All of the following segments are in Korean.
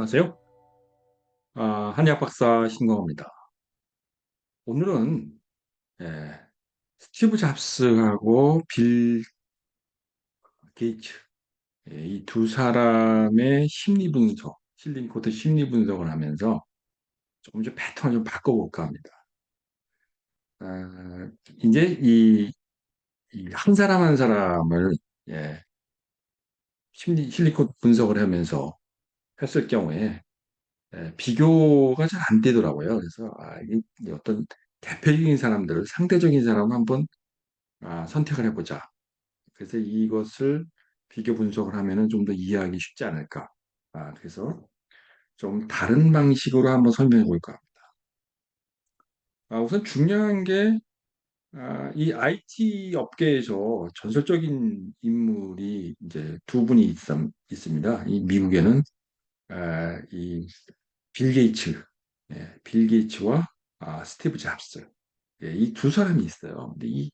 안녕하세요. 한의학 박사 신공호입니다. 오늘은 예, 스티브 잡스하고 빌 게이츠 이 두 사람의 심리 분석, 힐링 코드 심리 분석을 하면서 조금 좀 패턴을 좀 바꿔볼까 합니다. 아, 이제 이 한 사람 한 사람을 예, 심리 힐링 코드 분석을 하면서 했을 경우에 비교가 잘 안 되더라고요. 그래서 이 어떤 대표적인 사람들을 상대적인 사람을 한번 선택을 해보자. 그래서 이것을 비교 분석을 하면은 좀 더 이해하기 쉽지 않을까. 그래서 좀 다른 방식으로 한번 설명해 볼까. 우선 중요한 게, 이 IT 업계에서 전설적인 인물이 이제 두 분이 있습니다. 이 미국에는, 이빌 게이츠, 빌 게이츠와 스티브 잡스. 이 두 사람이 있어요. 근데 이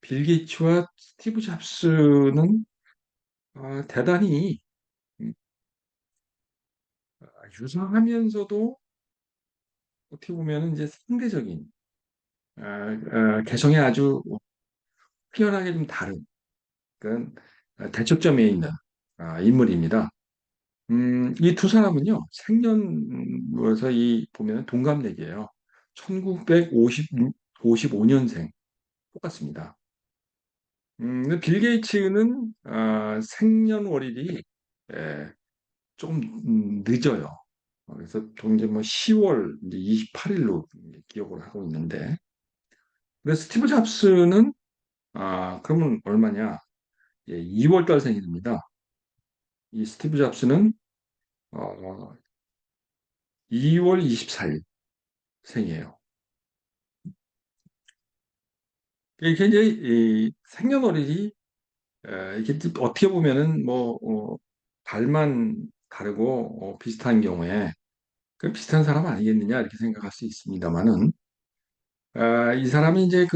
빌 게이츠와 스티브 잡스는 대단히 음, 유사하면서도 어떻게 보면 이제 상대적인 개성이 아주 희한하게 좀 다른 그런 대척점에 있는 인물입니다. 이 두 사람은요 생년에서 이 보면 동갑내기예요. 1955년생 똑같습니다. 근데 빌 게이츠는 생년월일이 에, 조금 늦어요. 그래서 동계 뭐 10월 이제 28일로 기억을 하고 있는데, 근데 스티브 잡스는 그러면 얼마냐? 2월 달 생일입니다. 이 스티브 잡스는 2월 24일 생이에요. 이게 이제 이 생년월일이 이게 어떻게 보면은 뭐 달만 다르고 비슷한 경우에 그 비슷한 사람 아니겠느냐 이렇게 생각할 수 있습니다만은, 이 사람이 이제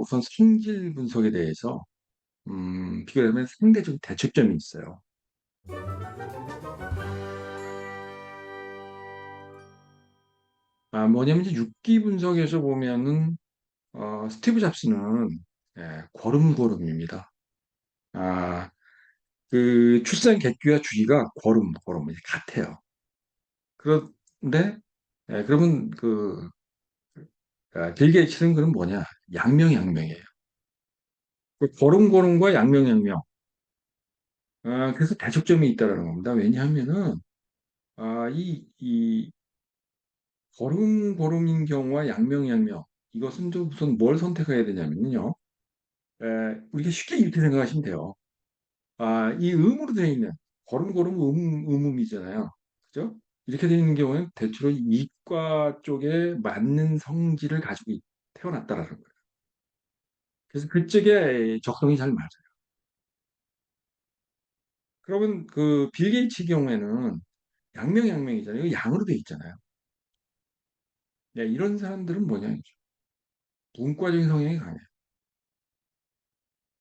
우선 성질 분석에 대해서 비교하면 상대적 대척점이 있어요. 뭐냐면 이제 육기 분석에서 보면은 스티브 잡스는 걸음걸음입니다. 아, 그 출산 객기와 주기가 걸음 이렇게 같아요. 그런데 그러면 빌 게이츠는 그럼 뭐냐? 양명이에요. 그 걸음걸음과 양명양명. 그래서 대척점이 있다라는 겁니다. 왜냐하면은 이 걸음걸음인 경우와 양명양명, 이것은 좀 우선 뭘 선택해야 되냐면요. 우리가 쉽게 이렇게 생각하시면 돼요. 이 음으로 되어 있는 걸음걸음 음음이잖아요. 그죠? 이렇게 되어 있는 경우는 대체로 이과 쪽에 맞는 성질을 가지고 태어났다라는 거예요. 그래서 그쪽에 적성이 잘 맞아요. 그러면 빌 게이츠 경우에는 양명양명이잖아요. 이거 양으로 되어 있잖아요. 이런 사람들은 뭐냐? 문과적인 성향이 강해요.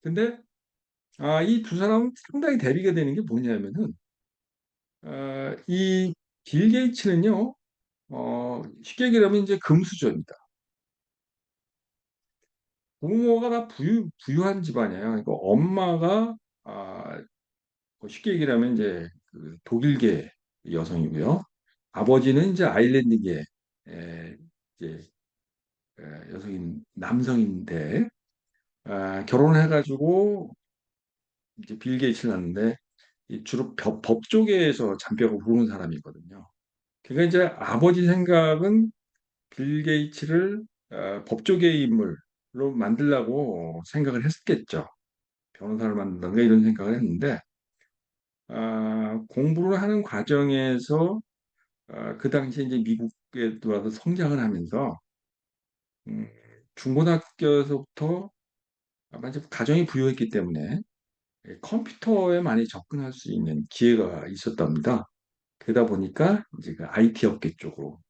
근데 이 두 사람은 상당히 대비가 되는 게 뭐냐면은, 이 빌 게이츠는요, 쉽게 얘기하면 이제 금수저입니다. 부모가 다 부유한 집안이에요. 그러니까 엄마가 쉽게 얘기하면 이제 독일계 여성이고요. 아버지는 이제 아일랜드계 이제 여성인 남성인데, 결혼을 해가지고 이제 빌 게이츠를 낳는데, 주로 법 쪽에서 잔뼈가 굵은 사람이거든요. 그러니까 이제 아버지 생각은 빌 게이츠를 법조계의 인물로 만들려고 생각을 했겠죠. 변호사를 만든다든가 이런 생각을 했는데, 공부를 하는 과정에서 그 당시에 이제 미국에 들어와서 성장을 하면서 음, 중고등학교에서부터 아마 이제 가정이 부유했기 때문에 컴퓨터에 많이 접근할 수 있는 기회가 있었답니다. 그러다 보니까 이제 그 IT 업계 쪽으로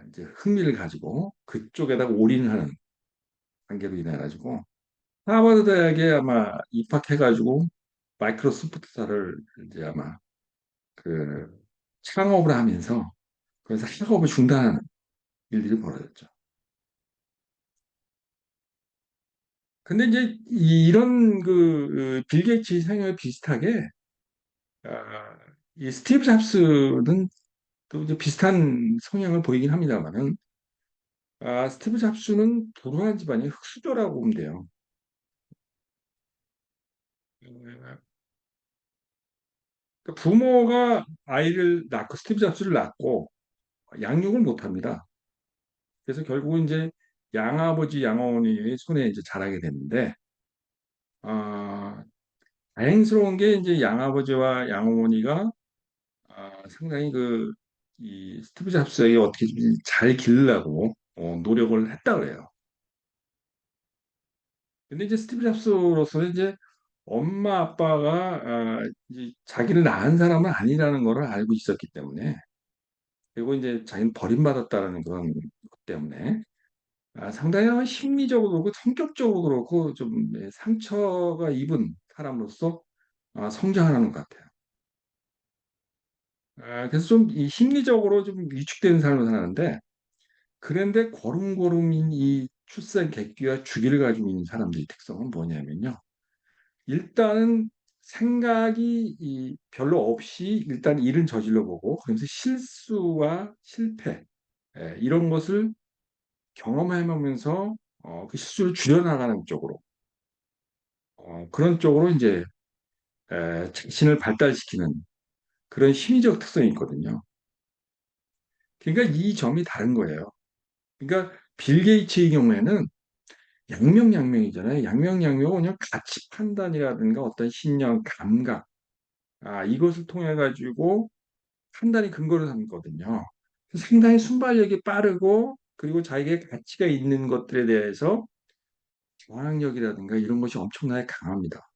이제 흥미를 가지고 그쪽에다가 올인하는 관계로 인해 가지고 하버드 대학에 아마 입학해 가지고 마이크로소프트사를 이제 아마 그 창업을 하면서 그래서 학업을 중단하는 일들이 벌어졌죠. 근데 이제 이런 빌 게이츠 생각이 비슷하게 이 스티브 잡스는 또 이제 비슷한 성향을 보이긴 합니다만은 스티브 잡스는 불우한 집안의 흙수저라고 보면 돼요. 그러니까 부모가 아이를 낳고 스티브 잡스를 낳고 양육을 못합니다. 그래서 결국은 이제 양아버지 양어머니의 손에 이제 자라게 되는데 아, 다행스러운 게 이제 양아버지와 양어머니가 상당히 이 스티브 잡스에게 어떻게 좀잘 기르려고 노력을 했다 그래요. 근데 이제 스티브 잡스로서는 이제 엄마 아빠가 이제 자기를 낳은 사람은 아니라는 걸 알고 있었기 때문에 그리고 이제 자기는 버림받았다는 그런 것 때문에 상당히 심리적으로 그렇고 성격적으로 그렇고 좀 상처가 입은 사람으로서 성장을 하는 것 같아요. 그래서 좀 이 심리적으로 좀 위축된 삶을 사는데 그런데 고름고름인 이 출생 계기와 주기를 가지고 있는 사람들의 특성은 뭐냐면요. 일단은 생각이 별로 없이 일단 일은 저질러 보고 그러면서 실수와 실패 이런 것을 경험해보면서 그 실수를 줄여나가는 쪽으로 그런 쪽으로 이제 자신을 발달시키는 그런 심리적 특성이 있거든요. 그러니까 이 점이 다른 거예요. 그러니까 빌 게이츠의 경우에는 양명양명이잖아요. 양명양명은 그냥 가치 판단이라든가 어떤 신념, 감각, 이것을 통해 가지고 판단이 근거를 삼거든요. 상당히 순발력이 빠르고 그리고 자기의 가치가 있는 것들에 대해서 저항력이라든가 이런 것이 엄청나게 강합니다.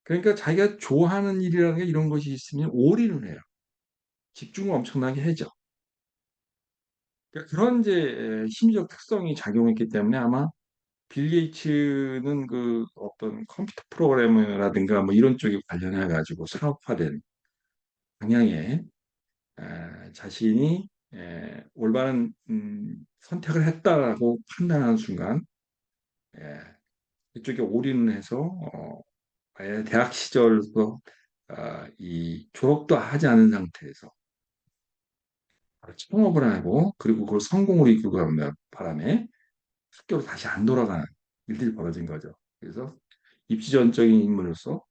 그러니까 자기가 좋아하는 일이라든가 이런 것이 있으면 올인을 해요. 집중을 엄청나게 해죠. 그러니까 그런 이제 심리적 특성이 작용했기 때문에 아마 빌 게이츠는 그 어떤 컴퓨터 프로그래머라든가 뭐 이런 쪽에 관련해 가지고 사업화된 방향에 자신이 올바른 선택을 했다라고 판단하는 순간 에, 이쪽에 올인을 해서 아예 대학 시절부터 이 졸업도 하지 않은 상태에서 바로 창업을 하고 그리고 그걸 성공으로 이끌고 가는 바람에 학교로 다시 안 돌아가는 일들이 벌어진 거죠. 그래서 입지전적인 인물로서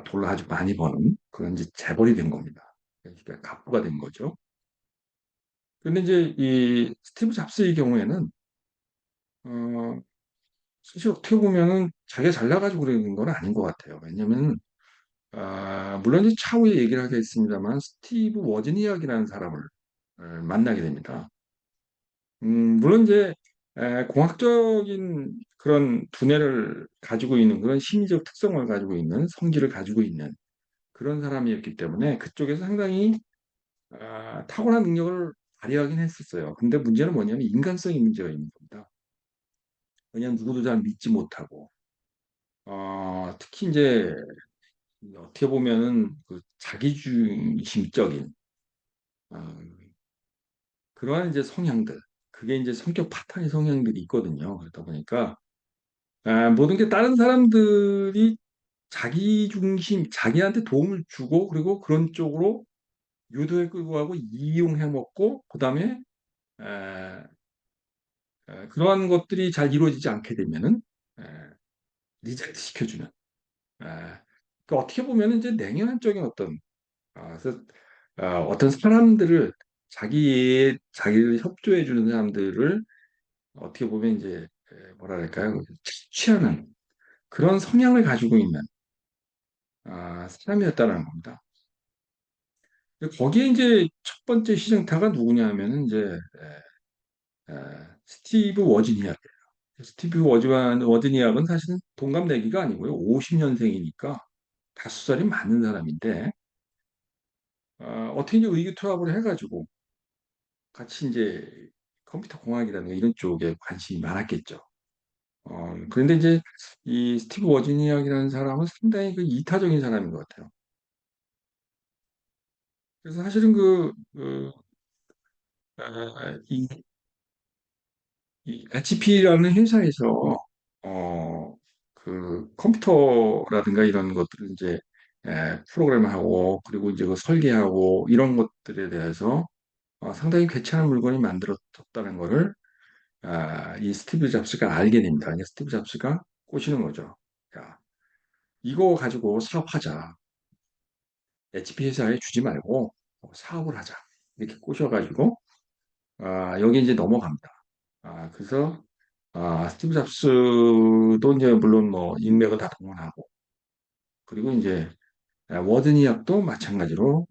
돈을 아주 많이 버는 그런 이제 재벌이 된 겁니다. 그러니까 갑부가 된 거죠. 근데 이제 이 스티브 잡스의 경우에는 어, 사실 어떻게 보면은 자기가 잘나가지고 그러는 건 아닌 것 같아요. 왜냐면 물론 이제 차후에 얘기를 하겠습니다만 스티브 워즈니악이라는 사람을 만나게 됩니다. 물론 이제 공학적인 그런 두뇌를 가지고 있는 그런 심리적 특성을 가지고 있는 성질을 가지고 있는 그런 사람이었기 때문에 그쪽에서 상당히 탁월한 능력을 발휘하긴 했었어요. 근데 문제는 뭐냐면 인간성이 문제가 있는 겁니다. 왜냐하면 누구도 잘 믿지 못하고 특히 이제 어떻게 보면은 그 자기중심적인 어, 그러한 이제 성향들 그게 이제 성격 파탄의 성향들이 있거든요. 그러다 보니까 모든 게 다른 사람들이 자기 중심, 자기한테 도움을 주고 그리고 그런 쪽으로 유도해 끌고 가고 이용해 먹고 그다음에 에, 그러한 것들이 잘 이루어지지 않게 되면은 에, 리젝트 시켜주는 그 어떻게 보면 이제 냉혈한적인 어떤 그래서 어떤 사람들을 자기를 협조해 주는 사람들을 어떻게 보면 이제 뭐랄까요 취하는 그런 성향을 가지고 있는 사람이었다는 겁니다. 거기에 이제 첫 번째 시장타가 누구냐면은 이제 스티브 워즈니악. 스티브 워즈니악은 사실은 동갑내기가 아니고요. 50년생이니까 5살이 많은 사람인데 어떻게 이제 의기투합을 해가지고 같이 이제 컴퓨터 공학이라든가 이런 쪽에 관심이 많았겠죠. 그런데 이제 이 스티브 워즈니악이라는 사람은 상당히 그 이타적인 사람인 것 같아요. 그래서 사실은 이 HP라는 회사에서 컴퓨터라든가 이런 것들을 이제 프로그램하고 그리고 이제 그 설계하고 이런 것들에 대해서 상당히 괜찮은 물건이 만들어졌다는 거를 이 스티브 잡스가 알게 됩니다. 이제 스티브 잡스가 꼬시는 거죠. 야, 이거 가지고 사업하자. HP 회사에 주지 말고 사업을 하자. 이렇게 꼬셔가지고 여기 이제 넘어갑니다. 그래서 스티브 잡스도 이제 물론 뭐 인맥을 다 동원하고 그리고 이제 워드니악도 마찬가지로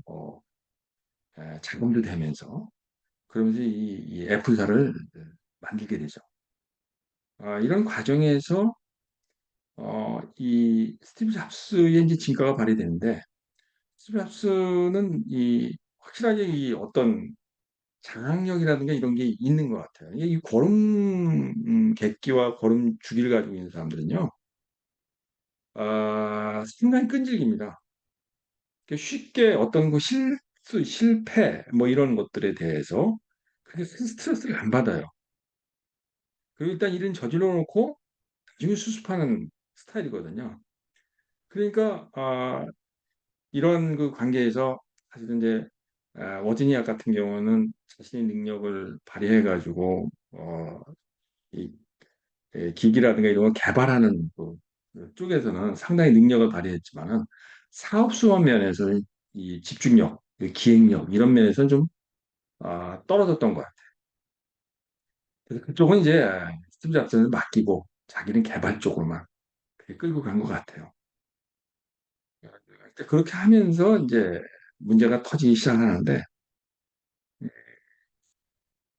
자금도 되면서 그러면서 이 애플사를 만들게 되죠. 이런 과정에서 이 스티브 잡스의 이제 진가가 발휘되는데 스티브 잡스는 이 확실하게 이 어떤 장악력이라든가 이런 게 있는 것 같아요. 이게 이 걸음 객기와 걸음 주기를 가지고 있는 사람들은요, 상당히 끈질깁니다. 쉽게 어떤 그 실수, 실패, 뭐 이런 것들에 대해서 그렇게 스트레스를 안 받아요. 그리고 일단 일은 저질러 놓고 나중에 수습하는 스타일이거든요. 그러니까, 이런 그 관계에서 사실은 이제, 워지니아 같은 경우는 자신의 능력을 발휘해가지고, 이 기기라든가 이런 걸 개발하는 그 쪽에서는 상당히 능력을 발휘했지만은 사업 수업 면에서 이 집중력, 그 기획력 이런 면에서는 좀 떨어졌던 것 같아요. 그래서 그쪽은 이제 스티브 잡스는 맡기고 자기는 개발 쪽으로만 그렇게 끌고 간 것 같아요. 그렇게 하면서 이제 문제가 터지기 시작하는데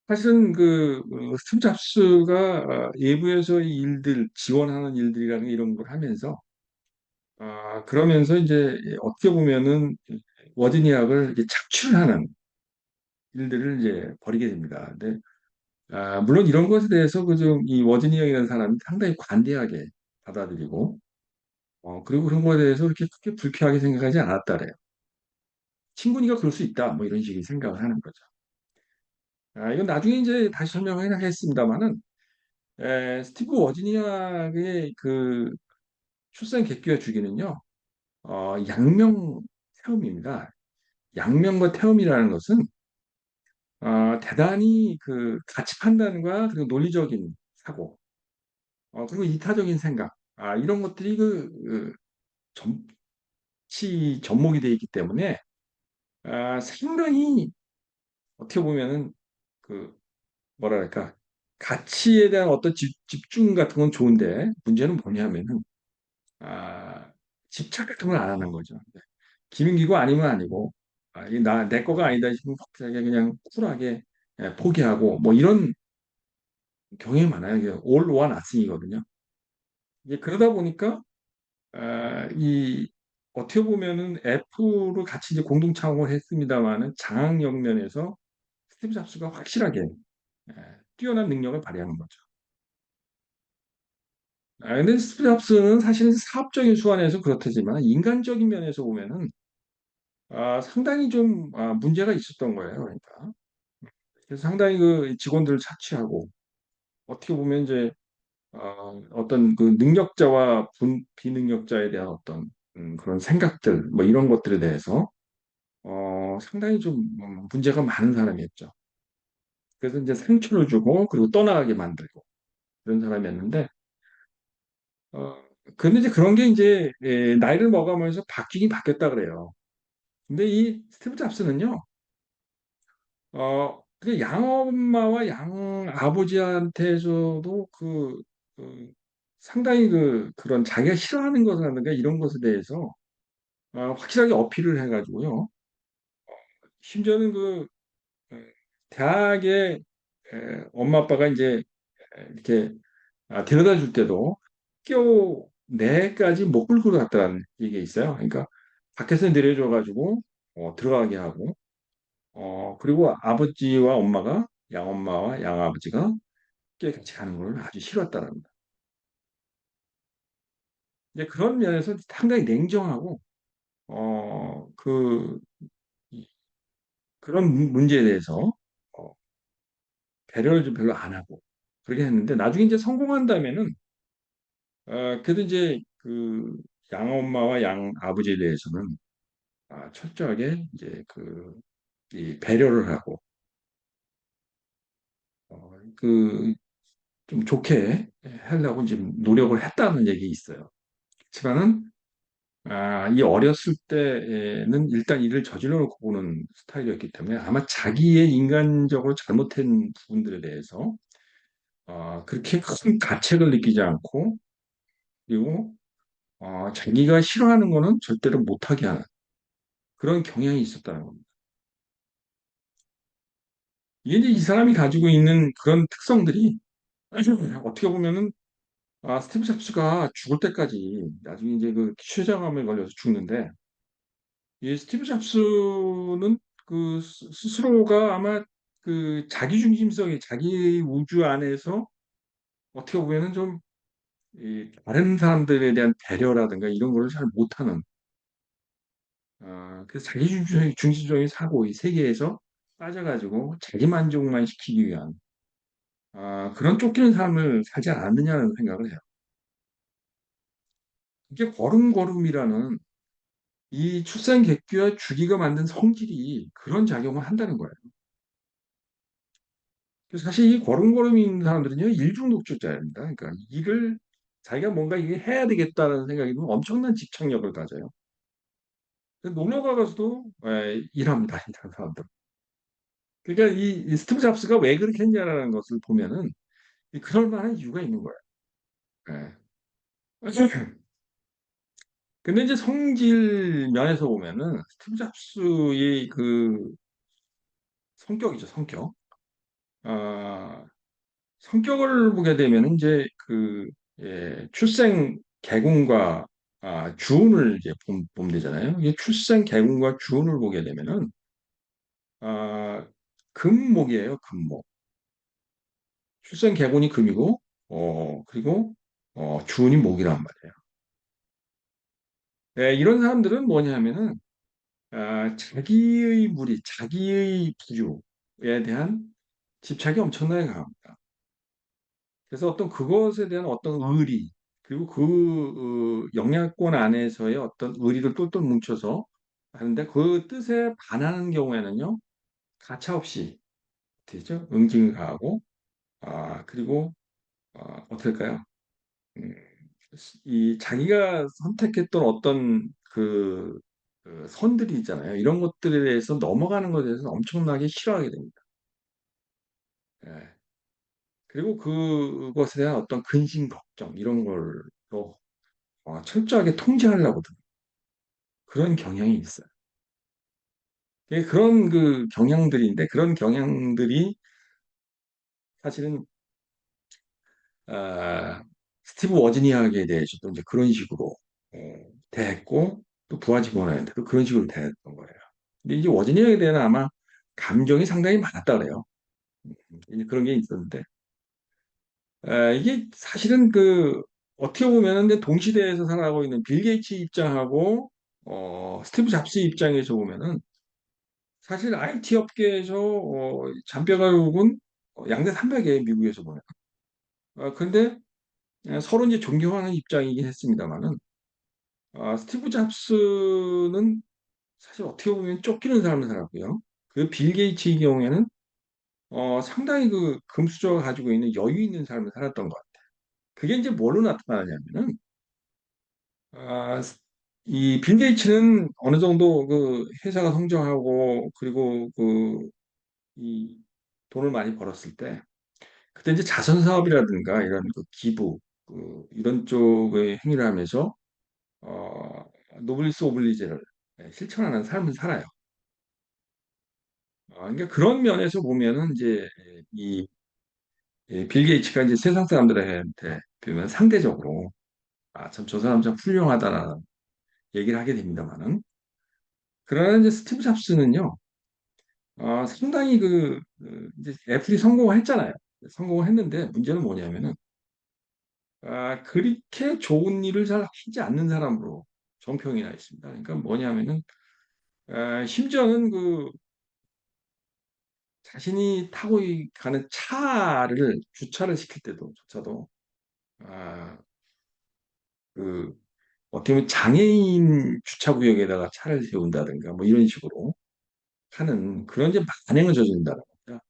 사실은 스티브 잡스가 외부에서 이 일들 지원하는 일들이라는 이런 걸 하면서 그러면서 이제 어떻게 보면은 워드니악을 이제 착취를 하는 일들을 이제 벌이게 됩니다. 근데 물론 이런 것에 대해서 이 워드니악이라는 사람이 상당히 관대하게 받아들이고 그리고 그런 거에 대해서 그렇게 크게 불쾌하게 생각하지 않았다래요. 친구니까 그럴 수 있다. 뭐 이런 식의 생각을 하는 거죠. 이건 나중에 이제 다시 설명을 하겠습니다만은 스티브 워드니악의 그 출생 계기와 주기는요. 양명 태음입니다. 양면과 태음이라는 것은 대단히 그 가치 판단과 그리고 논리적인 사고, 그리고 이타적인 생각, 이런 것들이 점치 접목이 되어 있기 때문에 상당히 어떻게 보면은 그 뭐랄까 가치에 대한 어떤 집중 같은 건 좋은데 문제는 뭐냐면은 아, 집착 같은 걸 안 하는 거죠. 기능기구 아니면 아니고 이게 내 거가 아니다 싶으면 확실하게 그냥 쿨하게 포기하고 뭐 이런 경향이 많아요. 이게 all or nothing이거든요. 이제 그러다 보니까 이 어떻게 보면은 애플을 같이 이제 공동 창업을 했습니다만은 장악력 면에서 스티브 잡스가 확실하게 뛰어난 능력을 발휘하는 거죠. 근데 스티브 잡스는 사실은 사업적인 수완에서 그렇다지만 인간적인 면에서 보면은 상당히 좀 문제가 있었던 거예요. 그러니까 그래서 상당히 그 직원들을 착취하고 어떻게 보면 이제 어떤 그 능력자와 비능력자에 대한 어떤 그런 생각들, 뭐 이런 것들에 대해서 상당히 좀 문제가 많은 사람이었죠. 그래서 이제 상처를 주고 그리고 떠나가게 만들고 그런 사람이었는데, 어, 근데 이제 그런 게 이제 나이를 먹으면서 바뀌긴 바뀌었다 그래요. 근데 이 스티브 잡스는요, 그 양엄마와 양아버지한테서도 상당히 그런 자기가 싫어하는 것이라든가 이런 것에 대해서 확실하게 어필을 해가지고요. 심지어는 에, 대학에 엄마 아빠가 이제 이렇게 데려다 줄 때도 학교 내까지 못 끌고 갔다는 얘기가 있어요. 그러니까 밖에서 내려줘가지고 들어가게 하고 그리고 아버지와 엄마가 양엄마와 양아버지가 학교에 같이 가는 걸 아주 싫어했다랍니다. 근데 그런 면에서 상당히 냉정하고 어, 그 그런 문제에 대해서 어, 배려를 좀 별로 안 하고 그렇게 했는데 나중에 이제 성공한다면은 그래도 이제 그 양엄마와 양아버지에 대해서는 철저하게 이제 이 배려를 하고 그 좀 좋게 하려고 지금 노력을 했다는 얘기 있어요. 그렇지만은 이 어렸을 때에는 일단 일을 저질러 놓고 보는 스타일이었기 때문에 아마 자기의 인간적으로 잘못된 부분들에 대해서 그렇게 큰 가책을 느끼지 않고 그리고 자기가 싫어하는 거는 절대로 못하게 하는 그런 경향이 있었다는 겁니다. 이게 이제 이 사람이 가지고 있는 그런 특성들이 어떻게 보면은 스티브 잡스가 죽을 때까지 나중에 이제 그 췌장암에 걸려서 죽는데 이 스티브 잡스는 그 스스로가 아마 그 자기중심성이 자기 우주 안에서 어떻게 보면은 좀 다른 사람들에 대한 배려라든가 이런 거를 잘 못하는 그래서 자기중심적인 사고 이 세계에서 빠져가지고 자기 만족만 시키기 위한 그런 쫓기는 삶을 살지 않았느냐는 생각을 해요. 이게 걸음걸음이라는 이 출생객귀와 주기가 만든 성질이 그런 작용을 한다는 거예요. 그래서 사실 이 걸음걸음이 있는 사람들은요, 일중독주자입니다. 그러니까 일을 자기가 뭔가 이게 해야 되겠다는 생각이 들면 엄청난 집착력을 가져요. 놀러 가서도 일합니다. 이런 사람들. 그러니까 이 스티브 잡스가 왜 그렇게 했냐라는 것을 보면은 그럴 만한 이유가 있는 거예요. 예. 근데 이제 성질 면에서 보면은 스티브 잡스의 그 성격이죠, 성격. 아, 성격을 보게 되면 이제 출생 계군과 주운을 이제 보면 되잖아요. 이 출생 계군과 주운을 보게 되면은 아, 금목이에요, 금목. 출생 계군이 금이고 그리고 주운이 목이란 말이에요. 이런 사람들은 뭐냐면은 자기의 무리, 자기의 부유에 대한 집착이 엄청나게 강합니다. 그래서 어떤 그것에 대한 어떤 의리, 그리고 영향권 안에서의 어떤 의리를 똘똘 뭉쳐서 하는데 그 뜻에 반하는 경우에는요, 가차없이 되죠. 응징을 가하고, 그리고, 어떨까요? 음, 이 자기가 선택했던 어떤 선들이 있잖아요. 이런 것들에 대해서 넘어가는 것에 대해서 엄청나게 싫어하게 됩니다. 예. 그리고 그것에 대한 어떤 근심 걱정 이런 걸로 철저하게 통제하려고 든 그런 경향이 있어요. 그런 그 경향들인데 그런 경향들이 사실은 아, 스티브 워즈니악에 대해서도 이제 그런 식으로 어, 대했고 또 부하 직원한테도 그런 식으로 대했던 거예요. 근데 이제 워즈니악에 대한 아마 감정이 상당히 많았다 그래요. 이제 그런 게 있었는데 이게 사실은 어떻게 보면은 근데 동시대에서 살아가고 있는 빌 게이츠 입장하고 스티브 잡스 입장에서 보면은 사실 IT 업계에서 잔뼈가육은 양대 산맥이에요, 미국에서 보면. 그런데 서로 이제 존경하는 입장이긴 했습니다만은 스티브 잡스는 사실 어떻게 보면 쫓기는 삶을 살았고요. 그 빌 게이츠의 경우에는 상당히 그 금수저가 가지고 있는 여유 있는 삶을 살았던 것 같아요. 그게 이제 뭘로 나타나냐면은 아, 이 빌 게이츠는 어느 정도 그 회사가 성장하고 그리고 이 돈을 많이 벌었을 때 그때 이제 자선 사업이라든가 이런 기부 이런 쪽의 행위를 하면서 어, 노블리스 오블리제를 실천하는 삶을 살아요. 그러니까 그런 면에서 보면은 이제 빌 게이츠가 이제 세상 사람들한테 보면 상대적으로 참 저 사람 참 훌륭하다라는 얘기를 하게 됩니다만은 그러나 이제 스티브 잡스는요 상당히 이제 애플이 성공을 했잖아요. 성공을 했는데 문제는 뭐냐면은 그렇게 좋은 일을 잘 하지 않는 사람으로 정평이 나 있습니다. 그러니까 뭐냐면은 심지어는 자신이 타고 가는 차를 주차를 시킬 때도조차도 아, 그 어떻게 보면 장애인 주차구역에다가 차를 세운다든가 뭐 이런 식으로 하는 그런 이제 만행을 저지른다는 겁니다.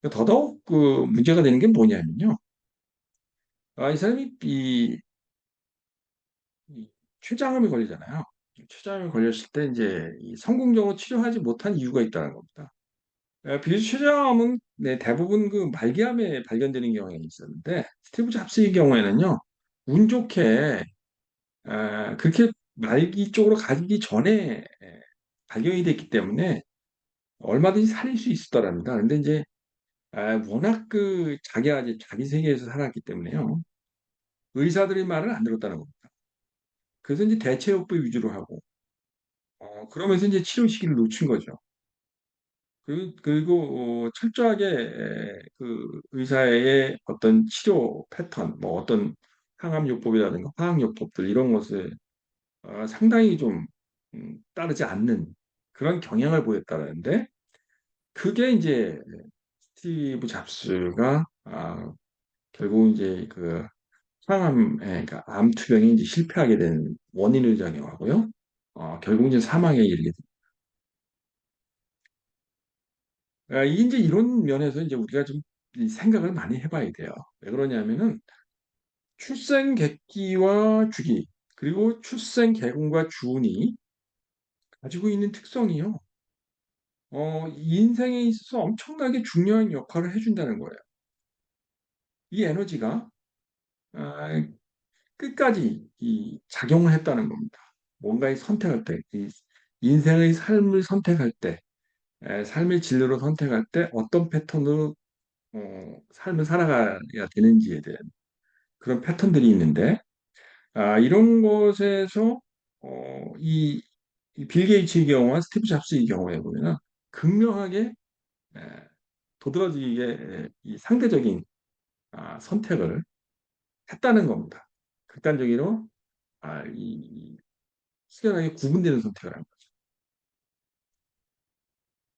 그러니까 더더욱 그 문제가 되는 게 뭐냐면요. 이 사람이 이 췌장암에 걸리잖아요. 췌장암에 걸렸을 때 이제 이 성공적으로 치료하지 못한 이유가 있다는 겁니다. 비루스 췌장암은 네, 대부분 그 말기암에 발견되는 경향이 있었는데 스티브 잡스의 경우에는요. 운 좋게 그렇게 말기 쪽으로 가기 전에 발견이 됐기 때문에 얼마든지 살릴 수 있었더랍니다. 근데 이제 워낙 그 자기가 이제 자기 세계에서 살았기 때문에요. 의사들의 말을 안 들었다는 겁니다. 그래서 이제 대체요법 위주로 하고 그러면서 이제 치료 시기를 놓친 거죠. 그리고 철저하게 그 의사의 어떤 치료 패턴, 뭐 어떤 항암요법이라든가 화학요법들 이런 것에 상당히 좀 따르지 않는 그런 경향을 보였다는데 그게 이제 스티브 잡스가 결국 이제 그 그러니까 암 투병이 이제 실패하게 된 원인을 작용하고요. 결국 이제 사망에 이르게 됩니다. 이게 이제 이런 면에서 이제 우리가 좀 이 생각을 많이 해봐야 돼요. 왜 그러냐면은 출생객기와 주기 그리고 출생계군과 주운이 가지고 있는 특성이요. 인생에 있어서 엄청나게 중요한 역할을 해준다는 거예요. 이 에너지가 아, 끝까지 이 작용을 했다는 겁니다. 뭔가의 선택할 때, 이 인생의 삶을 선택할 때, 삶의 진로를 선택할 때 어떤 패턴으로 삶을 살아가야 되는지에 대한 그런 패턴들이 있는데, 이런 것에서 이빌 게이츠의 경우와 스티브 잡스의 경우에 보면은 극명하게 에, 도드라지게 이 상대적인 선택을 했다는 겁니다. 극단적으로 이 확연하게 구분되는 선택을 한 거죠.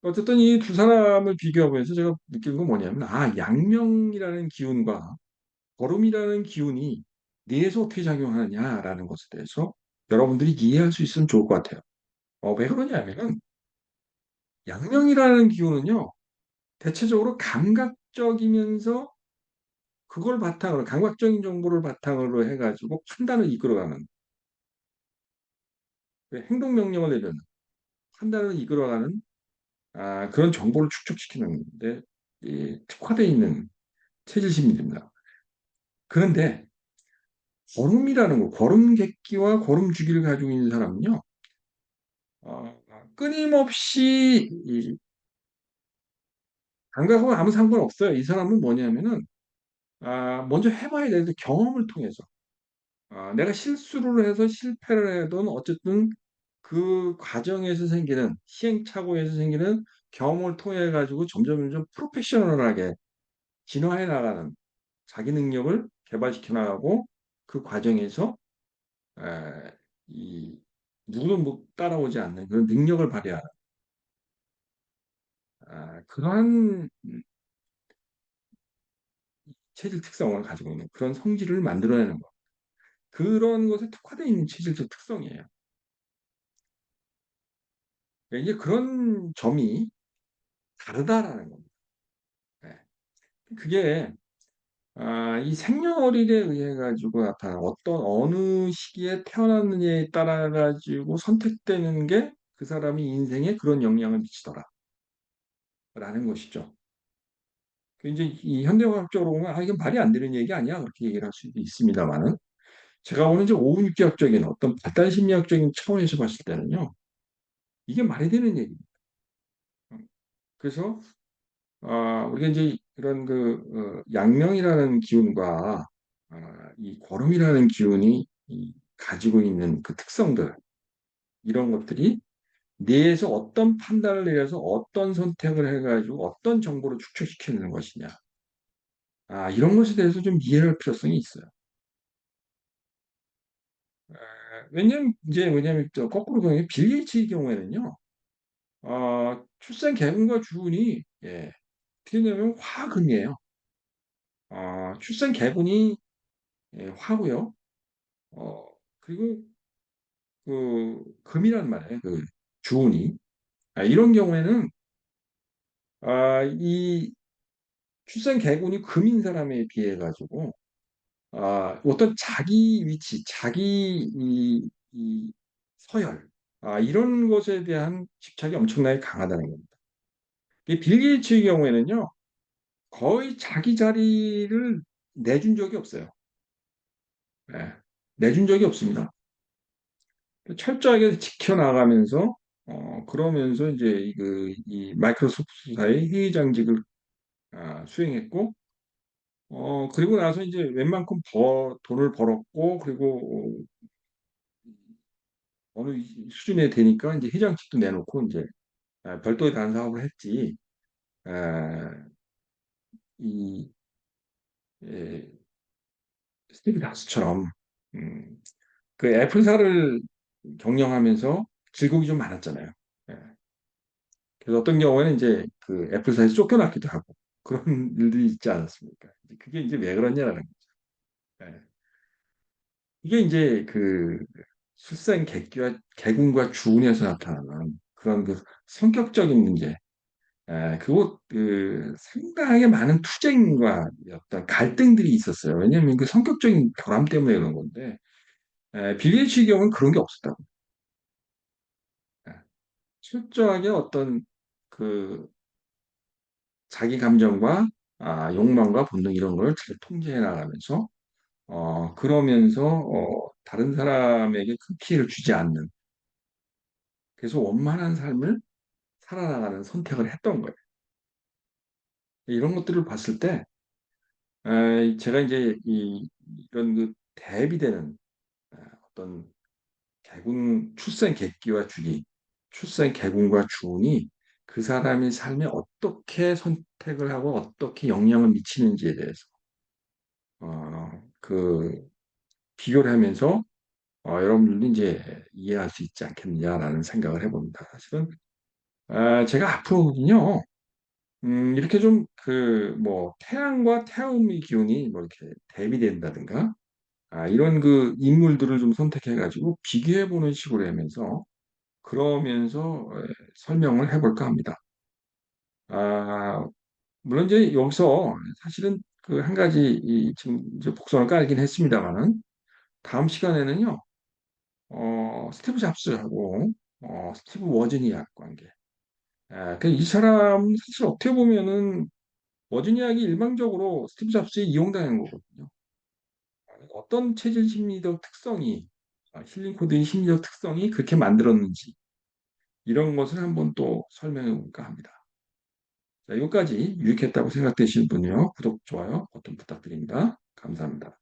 어쨌든 이 두 사람을 비교하면서 제가 느낀 건 뭐냐면, 양명이라는 기운과 거름이라는 기운이 뇌에서 어떻게 작용하느냐라는 것에 대해서 여러분들이 이해할 수 있으면 좋을 것 같아요. 왜 그러냐면은, 양명이라는 기운은요, 대체적으로 감각적이면서 그걸 바탕으로, 감각적인 정보를 바탕으로 해가지고 판단을 이끌어가는, 행동명령을 내리는, 판단을 이끌어가는 그런 정보를 축적시키는데 특화되어 있는 체질 심리입니다. 그런데 거름이라는 거, 거름객기와 거름주기를 가지고 있는 사람은요, 끊임없이 이 감각하고 아무 상관없어요. 이 사람은 뭐냐면은 먼저 해봐야 되는데 경험을 통해서 내가 실수를 해서 실패를 해도 어쨌든 그 과정에서 생기는 시행착오에서 생기는 경험을 통해 가지고 점점 프로페셔널하게 진화해 나가는 자기 능력을 개발시켜 나가고 그 과정에서 에, 이 누구도 뭐 따라오지 않는 그런 능력을 발휘하는 그러한 체질 특성을 가지고 있는 그런 성질을 만들어내는 것. 그런 것에 특화되어 있는 체질적 특성이에요. 그러니까 이제 그런 점이 다르다라는 겁니다. 네. 그게 이 생년월일에 의해 가지고 나타나는 어떤 어느 시기에 태어났느냐에 따라 가지고 선택되는 게 그 사람이 인생에 그런 영향을 미치더라라는 것이죠. 이제 이 현대과학적으로 보면 이게 말이 안 되는 얘기 아니야 그렇게 얘기를 할 수도 있습니다만은 제가 보는 이제 오운육기학적인 어떤 발달 심리학적인 차원에서 봤을 때는요 이게 말이 되는 얘기입니다. 그래서 우리가 이제 이런 그 양명이라는 기운과 이 거름이라는 기운이 가지고 있는 그 특성들 이런 것들이 뇌에서 어떤 판단을 내려서 어떤 선택을 해가지고 어떤 정보를 축적시키는 것이냐 이런 것에 대해서 좀 이해할 필요성이 있어요. 왜냐면 이제 뭐냐면 거꾸로 보면 빌 게이츠의 경우에는요 출생 계획과 주운이 예. 어떻게 되냐면 화금이에요. 출생 계군이 예, 화고요. 어, 그리고 그 금이란 말이에요. 그 주운이. 이런 경우에는 이 출생 계군이 금인 사람에 비해 가지고 어떤 자기 위치, 자기 이 서열, 이런 것에 대한 집착이 엄청나게 강하다는 겁니다. 이 빌 게이츠의 경우에는요, 거의 자기 자리를 내준 적이 없어요. 예, 내준 적이 없습니다. 철저하게 지켜나가면서, 그러면서 이제 이 마이크로소프트사의 회의장직을 수행했고, 그리고 나서 이제 웬만큼 돈을 벌었고, 그리고 어느 수준에 되니까 이제 회장직도 내놓고 이제 별도의 다른 사업을 했지. 아, 이 예, 스티브 잡스처럼 음, 그 애플사를 경영하면서 질곡이 좀 많았잖아요. 예. 그래서 어떤 경우에는 이제 그 애플사에서 쫓겨났기도 하고 그런 일들이 있지 않았습니까? 그게 이제 왜 그러냐라는 거죠. 예. 이게 이제 그 출생 계기와 계군과 주운에서 나타나는 그런 그 성격적인 문제. 그곳 상당하게 많은 투쟁과 어떤 갈등들이 있었어요. 왜냐하면 그 성격적인 결함 때문에 그런 건데 빌 게이츠의 경우는 그런 게 없었다고. 예, 철저하게 어떤 그 자기 감정과 욕망과 본능 이런 걸 잘 통제해 나가면서 그러면서 다른 사람에게 큰 피해를 주지 않는 그래서 원만한 삶을 살아나가는 선택을 했던 거예요. 이런 것들을 봤을 때 제가 이제 이런 그 대비되는 어떤 개군 출생 계기와 주기, 출생 계군과 주운이 그 사람의 삶에 어떻게 선택을 하고 어떻게 영향을 미치는지에 대해서 그 비교를 하면서 여러분들도 이제 이해할 수 있지 않겠느냐라는 생각을 해봅니다. 사실은 제가 앞으로는요, 이렇게 좀 그 뭐 태양과 태음의 기운이 뭐 이렇게 대비된다든가 이런 그 인물들을 좀 선택해가지고 비교해보는 식으로 하면서 그러면서 설명을 해볼까 합니다. 아, 물론 이제 여기서 사실은 그 한 가지 지금 이제 복선을 깔긴 했습니다만은 다음 시간에는요, 스티브 잡스하고 스티브 워즈니악 관계. 그이 사람 사실 어떻게 보면은 워즈니악이 일방적으로 스티브 잡스에 이용당한 거거든요. 어떤 체질 심리적 특성이 힐링 코드의 심리적 특성이 그렇게 만들었는지 이런 것을 한번 또 설명해 볼까 합니다. 자, 여기까지 유익했다고 생각되시는 분요 구독, 좋아요 버튼 부탁드립니다. 감사합니다.